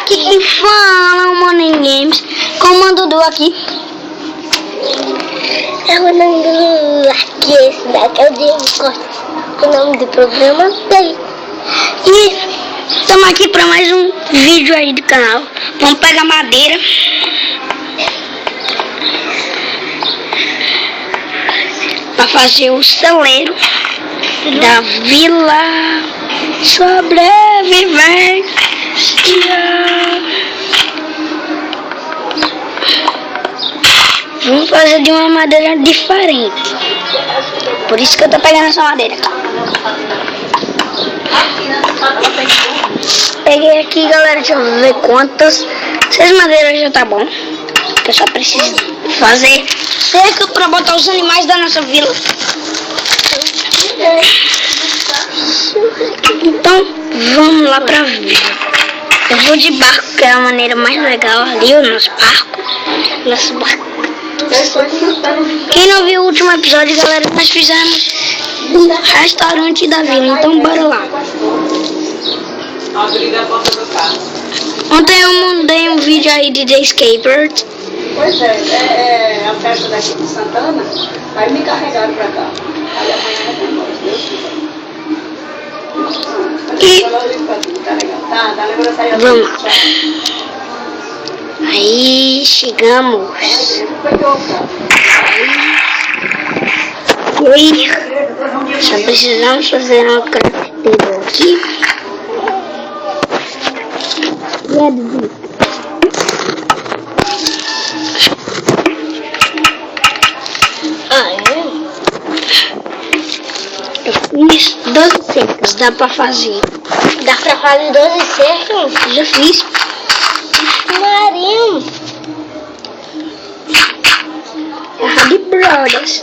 Aqui quem fala é o Morning Games. Comando Dudu aqui. É o Nandu. Aqui esse daqui é o Diego. O nome do programa dele. E estamos aqui para mais um vídeo aí do canal. Vamos pegar madeira. Para fazer o celeiro da Vila Sobrevivência. Vamos fazer de uma madeira diferente. Por isso que eu tô pegando essa madeira, cara. Peguei aqui, galera. Deixa eu ver quantas. 6 madeiras já tá bom. Eu só preciso fazer cerca pra botar os animais da nossa vila. Então, vamos lá pra vila. Eu vou de barco, que é a maneira mais legal ali, o nosso barco. Nosso barco. Quem não viu o último episódio, galera, nós fizemos um restaurante da vila, então bora lá. Ontem eu mandei um vídeo aí de The Escapers. Pois é a festa daqui de Santana, aí me carregaram pra cá. Aí amanhã eu vou embora, Deus quiser. Vamos lá. Aí chegamos. Aí só precisamos fazer uma crafteira aqui. Eu fiz 12 cercas, dá pra fazer. Dá pra fazer 12 cercas? Já fiz. Marinho. Hardy Brothers.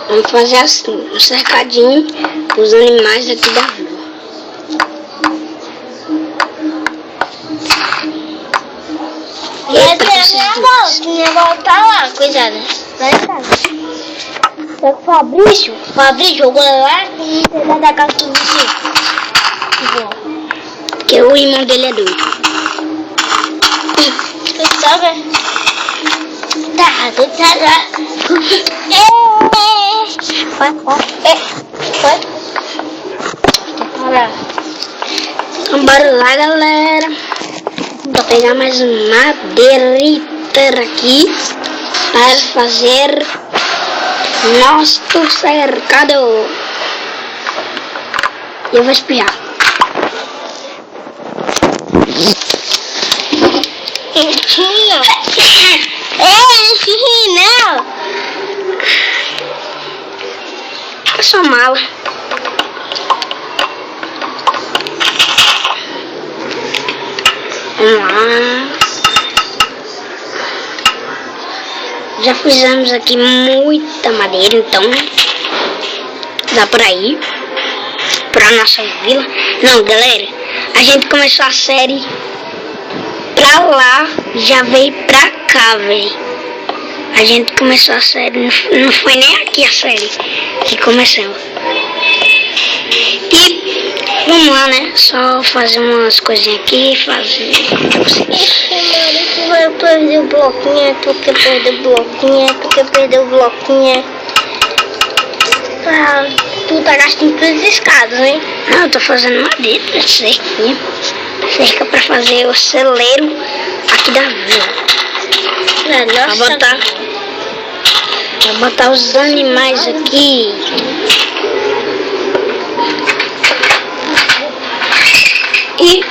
Vamos fazer assim, um cercadinho os animais aqui da rua. Minha avó tá lá, coisada. Lá em casa. Só que o Fabrício jogou lá e pegou da casa do vizinho. Porque o irmão dele é doido. Tu sabe? Tá, tu sabe. Vai. Então bora lá, galera. Vou pegar mais madeirita aqui para fazer nosso cercado. E eu vou espirrar. Não. É só mala. Vamos lá. Já fizemos aqui muita madeira, então dá pra ir pra nossa vila. Não, galera, a gente começou a série pra lá, já veio pra cá, velho. A gente começou a série, não foi nem aqui a série que começamos. E vamos lá, né? Só fazer umas coisinhas aqui, fazer. Eu perdi o bloquinho, porque perdeu o bloquinho. Ah, tu tá gastando todas as escadas, né? Não, eu tô fazendo madeira, cerquinha. Cerca pra fazer o celeiro aqui da vila. Vou botar os animais aqui. E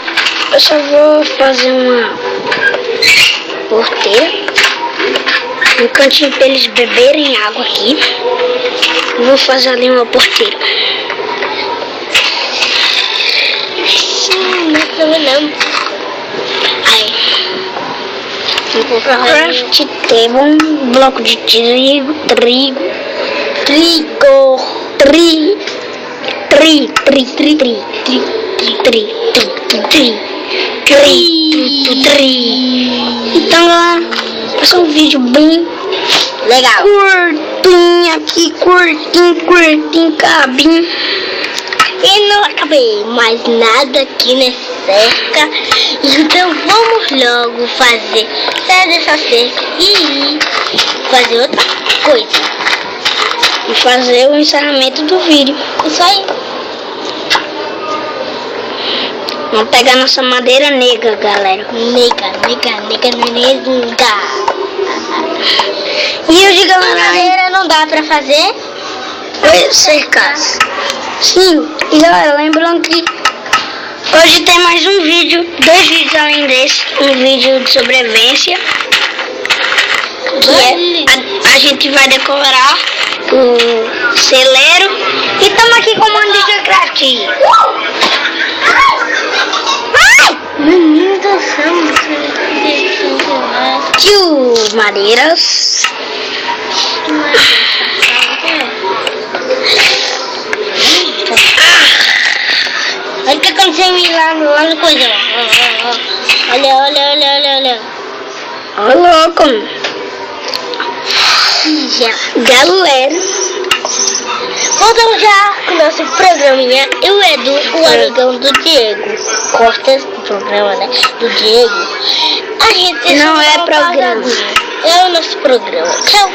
eu só vou fazer uma porteira, um cantinho para eles beberem água aqui. Eu vou fazer ali uma porteira. Aí, vou craft table, um bloco de trigo, Então, galera, esse é um vídeo bem legal, curtinho aqui, curtinho, cabinho. E não acabei mais nada aqui nessa cerca. Então vamos logo fazer sair dessa cerca e fazer outra coisa. E fazer o encerramento do vídeo. Isso aí. Vamos pegar nossa madeira negra, galera. Nega. E hoje, galera, Madeira não dá pra fazer. foi cercar. Sim, e galera, lembrando que hoje tem mais um vídeo, 2 vídeos além desse, um vídeo de sobrevivência, que é a gente vai decorar o celeiro e estamos aqui com o mano de Minecraft. Menino do céu, Tio madeiras. Olha o que aconteceu lá no coisa. Olha. Ó, louco. Já. Galera, Voltamos já com o nosso programinha. Eu, Edu, o amigão do Diego. Gosta do programa, né? Do Diego. A gente Não só é dá uma programa. pausadinha. É o nosso programa. Tchau.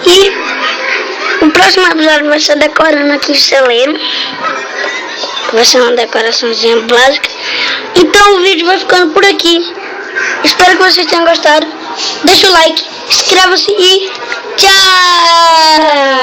e o próximo episódio vai ser decorando aqui o celeiro. Vai ser uma decoraçãozinha básica. Então o vídeo vai ficando por aqui. Espero que vocês tenham gostado. Deixa o like, inscreva-se e tchau!